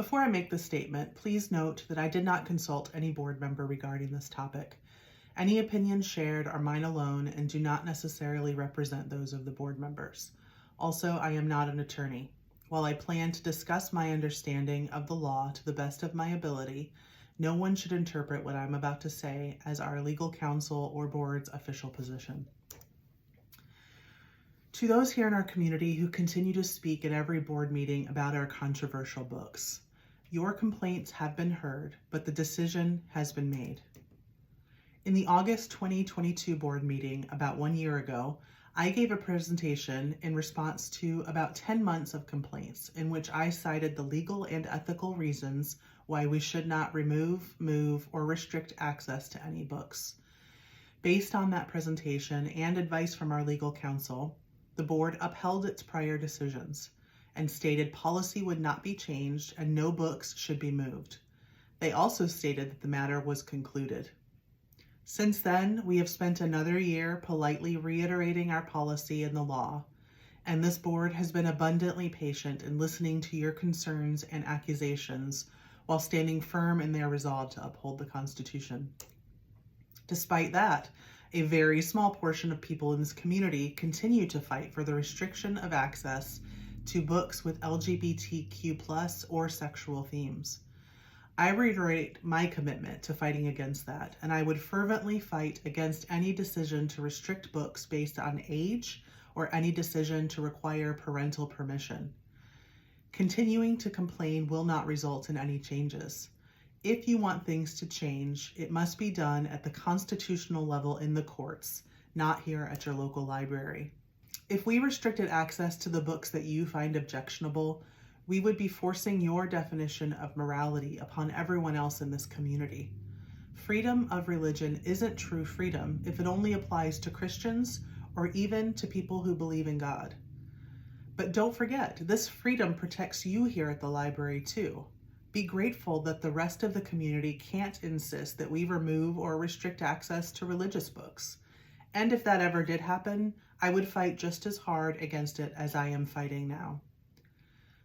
Before I make this statement, please note that I did not consult any board member regarding this topic. Any opinions shared are mine alone and do not necessarily represent those of the board members. Also, I am not an attorney. While I plan to discuss my understanding of the law to the best of my ability, no one should interpret what I'm about to say as our legal counsel or board's official position. To those here in our community who continue to speak at every board meeting about our controversial books, your complaints have been heard, but the decision has been made. In the August 2022 board meeting about 1 year ago, I gave a presentation in response to about 10 months of complaints in which I cited the legal and ethical reasons why we should not remove, move, or restrict access to any books. Based on that presentation and advice from our legal counsel, the board upheld its prior decisions and stated policy would not be changed and no books should be moved. They also stated that the matter was concluded. Since then, we have spent another year politely reiterating our policy and the law, and this board has been abundantly patient in listening to your concerns and accusations while standing firm in their resolve to uphold the Constitution. Despite that, a very small portion of people in this community continue to fight for the restriction of access to books with LGBTQ+ or sexual themes. I reiterate my commitment to fighting against that, and I would fervently fight against any decision to restrict books based on age or any decision to require parental permission. Continuing to complain will not result in any changes. If you want things to change, it must be done at the constitutional level in the courts, not here at your local library. If we restricted access to the books that you find objectionable, we would be forcing your definition of morality upon everyone else in this community. Freedom of religion isn't true freedom if it only applies to Christians or even to people who believe in God. But don't forget, this freedom protects you here at the library too. Be grateful that the rest of the community can't insist that we remove or restrict access to religious books. And if that ever did happen, I would fight just as hard against it as I am fighting now.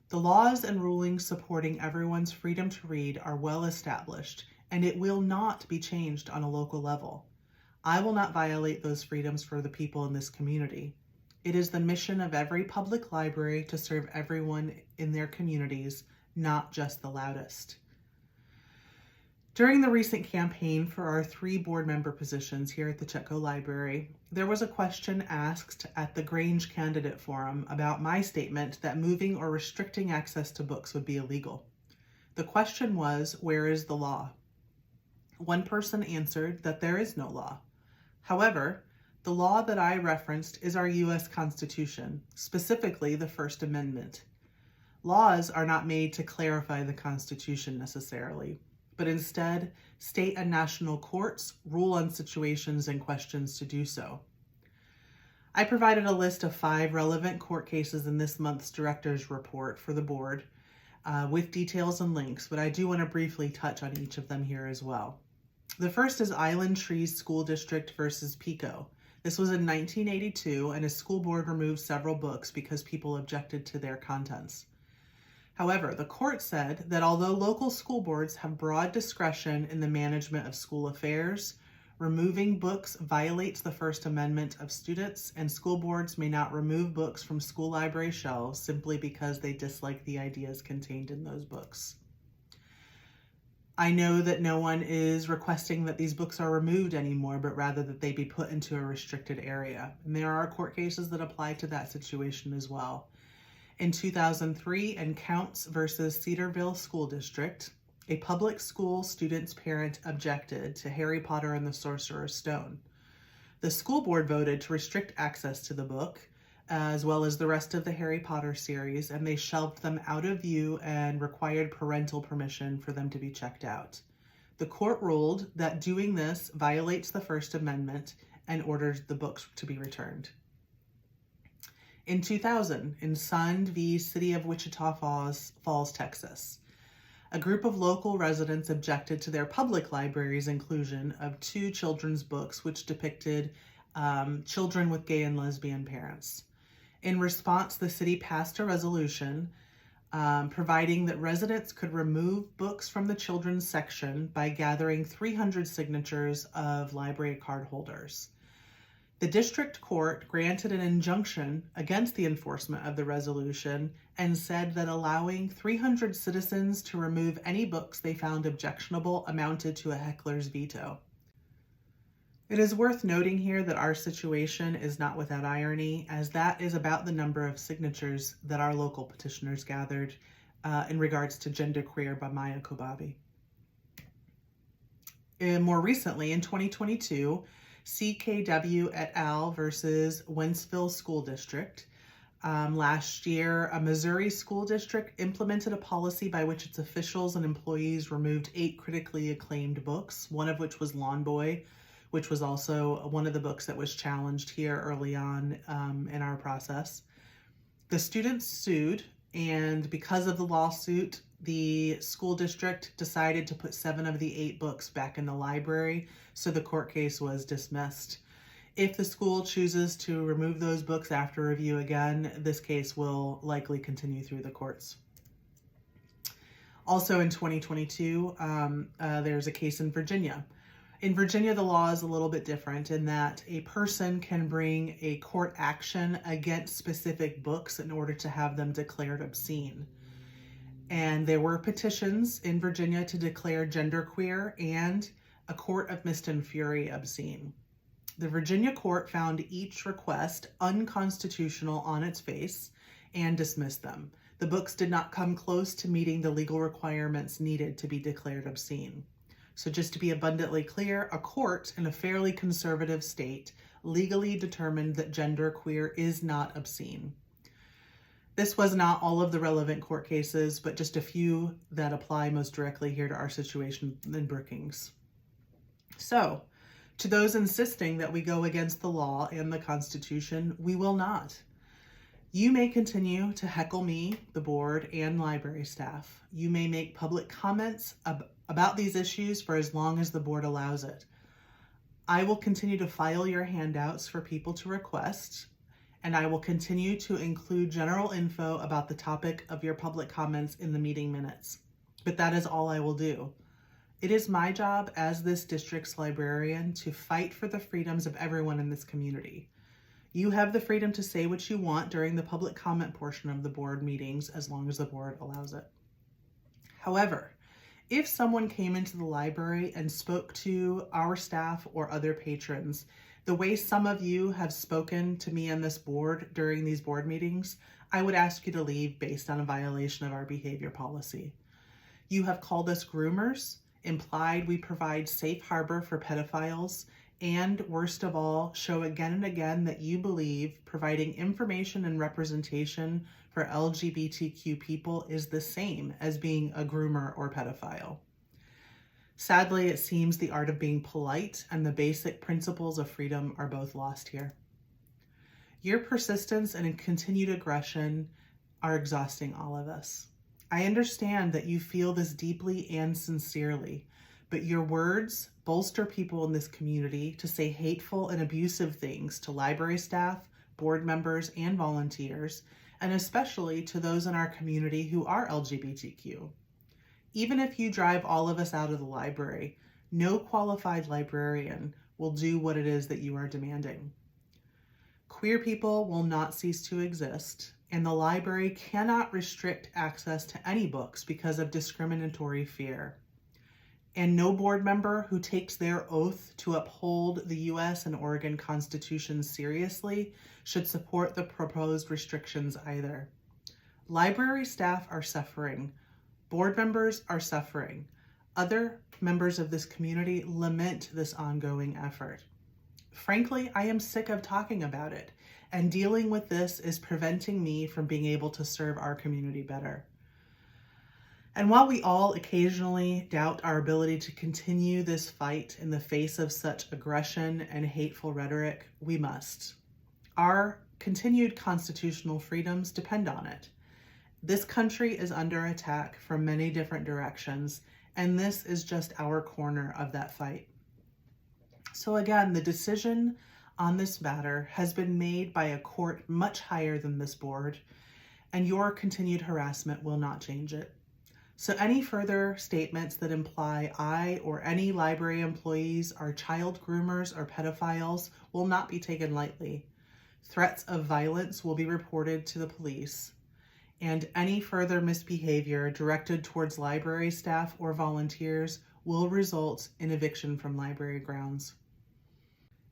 The laws and rulings supporting everyone's freedom to read are well established, and it will not be changed on a local level. I will not violate those freedoms for the people in this community. It is the mission of every public library to serve everyone in their communities, not just the loudest. During the recent campaign for our 3 board member positions here at the Chetco Library, there was a question asked at the Grange Candidate Forum about my statement that moving or restricting access to books would be illegal. The question was, where is the law? One person answered that there is no law. However, the law that I referenced is our U.S. Constitution, specifically the First Amendment. Laws are not made to clarify the Constitution necessarily, but instead, state and national courts rule on situations and questions to do so. I provided a list of 5 relevant court cases in this month's director's report for the board with details and links, but I do want to briefly touch on each of them here as well. The first is Island Trees School District versus Pico. This was in 1982, and a school board removed several books because people objected to their contents. However, the court said that although local school boards have broad discretion in the management of school affairs, removing books violates the First Amendment of students, and school boards may not remove books from school library shelves simply because they dislike the ideas contained in those books. I know that no one is requesting that these books are removed anymore, but rather that they be put into a restricted area. And there are court cases that apply to that situation as well. In 2003, in Counts versus Cedarville School District, a public school student's parent objected to Harry Potter and the Sorcerer's Stone. The school board voted to restrict access to the book, as well as the rest of the Harry Potter series, and they shelved them out of view and required parental permission for them to be checked out. The court ruled that doing this violates the First Amendment and ordered the books to be returned. In 2000, in Sund v. City of Wichita Falls, Texas, a group of local residents objected to their public library's inclusion of 2 children's books which depicted children with gay and lesbian parents. In response, the city passed a resolution providing that residents could remove books from the children's section by gathering 300 signatures of library card holders. The district court granted an injunction against the enforcement of the resolution and said that allowing 300 citizens to remove any books they found objectionable amounted to a heckler's veto. It is worth noting here that our situation is not without irony, as that is about the number of signatures that our local petitioners gathered in regards to genderqueer by Maya Kobabe. More recently, in 2022, CKW et al. Versus Wentzville School District. Last year, a Missouri school district implemented a policy by which its officials and employees removed 8 critically acclaimed books, one of which was Lawn Boy, which was also one of the books that was challenged here early on in our process. The students sued, and because of the lawsuit, the school district decided to put 7 of the 8 books back in the library, so the court case was dismissed. If the school chooses to remove those books after review again, this case will likely continue through the courts. Also in 2022, there's a case in Virginia. In Virginia, the law is a little bit different in that a person can bring a court action against specific books in order to have them declared obscene. And there were petitions in Virginia to declare genderqueer and a court of mist and fury obscene. The Virginia court found each request unconstitutional on its face and dismissed them. The books did not come close to meeting the legal requirements needed to be declared obscene. So just to be abundantly clear, a court in a fairly conservative state legally determined that genderqueer is not obscene. This was not all of the relevant court cases, but just a few that apply most directly here to our situation in Brookings. So, to those insisting that we go against the law and the Constitution, we will not. You may continue to heckle me, the board, and library staff. You may make public comments about these issues for as long as the board allows it. I will continue to file your handouts for people to request, and I will continue to include general info about the topic of your public comments in the meeting minutes. But that is all I will do. It is my job as this district's librarian to fight for the freedoms of everyone in this community. You have the freedom to say what you want during the public comment portion of the board meetings as long as the board allows it. However, if someone came into the library and spoke to our staff or other patrons the way some of you have spoken to me and this board during these board meetings, I would ask you to leave based on a violation of our behavior policy. You have called us groomers, implied we provide safe harbor for pedophiles, and worst of all, show again and again that you believe providing information and representation for LGBTQ people is the same as being a groomer or pedophile. Sadly, it seems the art of being polite and the basic principles of freedom are both lost here. Your persistence and continued aggression are exhausting all of us. I understand that you feel this deeply and sincerely, but your words bolster people in this community to say hateful and abusive things to library staff, board members, and volunteers, and especially to those in our community who are LGBTQ. Even if you drive all of us out of the library, no qualified librarian will do what it is that you are demanding. Queer people will not cease to exist, and the library cannot restrict access to any books because of discriminatory fear. And no board member who takes their oath to uphold the U.S. and Oregon constitutions seriously should support the proposed restrictions either. Library staff are suffering. Board members are suffering. Other members of this community lament this ongoing effort. Frankly, I am sick of talking about it, and dealing with this is preventing me from being able to serve our community better. And while we all occasionally doubt our ability to continue this fight in the face of such aggression and hateful rhetoric, we must. Our continued constitutional freedoms depend on it. This country is under attack from many different directions, and this is just our corner of that fight. So again, the decision on this matter has been made by a court much higher than this board, and your continued harassment will not change it. So any further statements that imply I or any library employees are child groomers or pedophiles will not be taken lightly. Threats of violence will be reported to the police, and any further misbehavior directed towards library staff or volunteers will result in eviction from library grounds.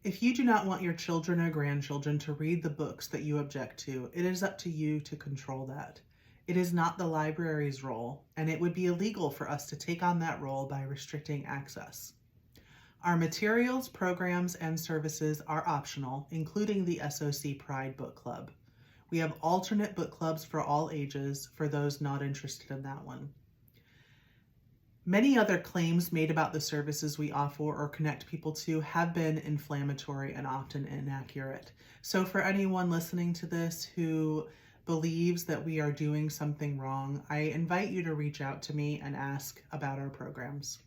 If you do not want your children or grandchildren to read the books that you object to, it is up to you to control that. It is not the library's role, and it would be illegal for us to take on that role by restricting access. Our materials, programs, and services are optional, including the SOC Pride Book Club. We have alternate book clubs for all ages for those not interested in that one. Many other claims made about the services we offer or connect people to have been inflammatory and often inaccurate. So for anyone listening to this who believes that we are doing something wrong, I invite you to reach out to me and ask about our programs.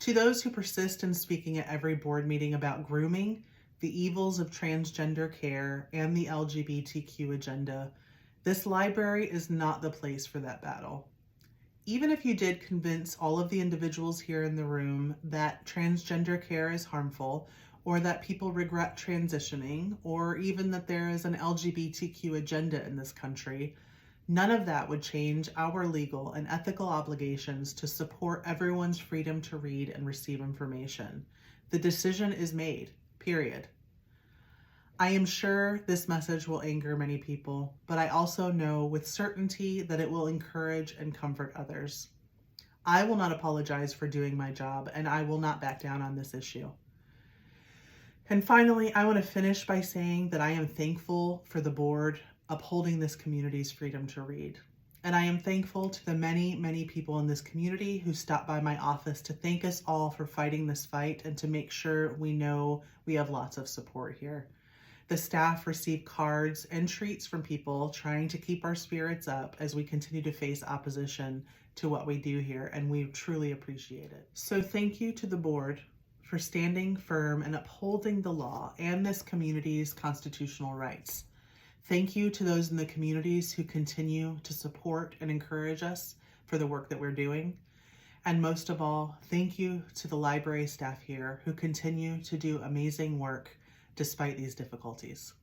To those who persist in speaking at every board meeting about grooming, the evils of transgender care, and the LGBTQ agenda, this library is not the place for that battle. Even if you did convince all of the individuals here in the room that transgender care is harmful, or that people regret transitioning, or even that there is an LGBTQ agenda in this country, none of that would change our legal and ethical obligations to support everyone's freedom to read and receive information. The decision is made, period. I am sure this message will anger many people, but I also know with certainty that it will encourage and comfort others. I will not apologize for doing my job, and I will not back down on this issue. And finally, I want to finish by saying that I am thankful for the board upholding this community's freedom to read. And I am thankful to the many, many people in this community who stopped by my office to thank us all for fighting this fight and to make sure we know we have lots of support here. The staff receive cards and treats from people trying to keep our spirits up as we continue to face opposition to what we do here, and we truly appreciate it. So thank you to the board for standing firm and upholding the law and this community's constitutional rights. Thank you to those in the communities who continue to support and encourage us for the work that we're doing. And most of all, thank you to the library staff here who continue to do amazing work despite these difficulties.